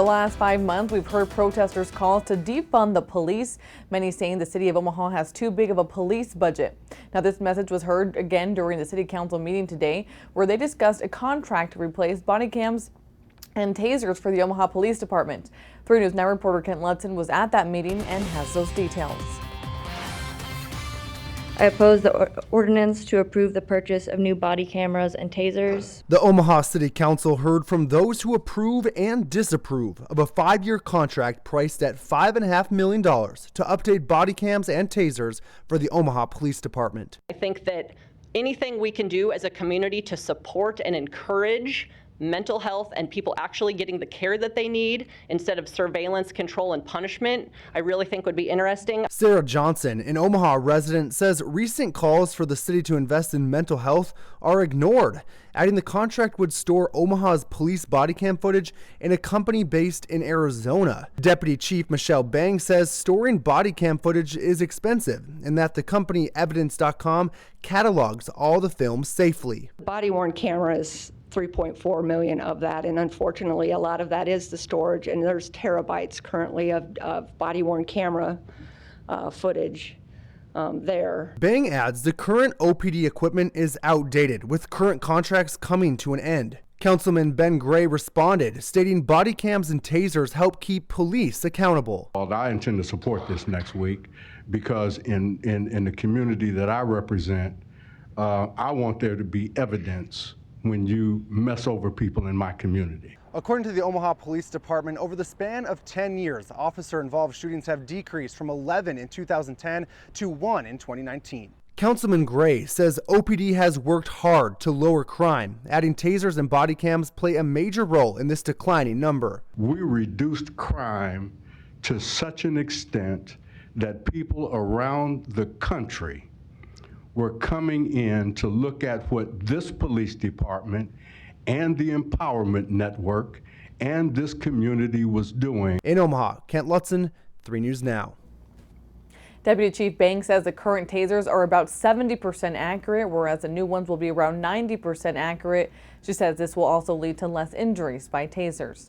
last 5 months, we've heard protesters' calls to defund the police, many saying the city of Omaha has too big of a police budget. Now, this message was heard again during the city council meeting today, where they discussed a contract to replace body cams and tasers for the Omaha Police Department. 3 News Now reporter Kent Ludson was at that meeting and has those details. I oppose the ordinance to approve the purchase of new body cameras and tasers. The Omaha City Council heard from those who approve and disapprove of a 5-year contract priced at $5.5 million to update body cams and tasers for the Omaha Police Department. I think that anything we can do as a community to support and encourage mental health and people actually getting the care that they need instead of surveillance, control, and punishment, I really think would be interesting. Sarah Johnson, an Omaha resident, says recent calls for the city to invest in mental health are ignored, adding the contract would store Omaha's police body cam footage in a company based in Arizona. Deputy Chief Michelle Bang says storing body cam footage is expensive and that the company Evidence.com catalogs all the film safely. Body-worn cameras, 3.4 million of that, and unfortunately a lot of that is the storage, and there's terabytes currently of body-worn camera footage there. Bang adds the current OPD equipment is outdated, with current contracts coming to an end. Councilman Ben Gray responded, stating body cams and tasers help keep police accountable. Well, I intend to support this next week because in the community that I represent, I want there to be evidence when you mess over people in my community. According to the Omaha Police Department, over the span of 10 years, officer-involved shootings have decreased from 11 in 2010 to 1 in 2019. Councilman Gray says OPD has worked hard to lower crime, adding tasers and body cams play a major role in this declining number. We reduced crime to such an extent that people around the country were coming in to look at what this police department and the Empowerment Network and this community was doing. In Omaha, Kent Ludson, 3 News Now. Deputy Chief Bang says the current tasers are about 70% accurate, whereas the new ones will be around 90% accurate. She says this will also lead to less injuries by tasers.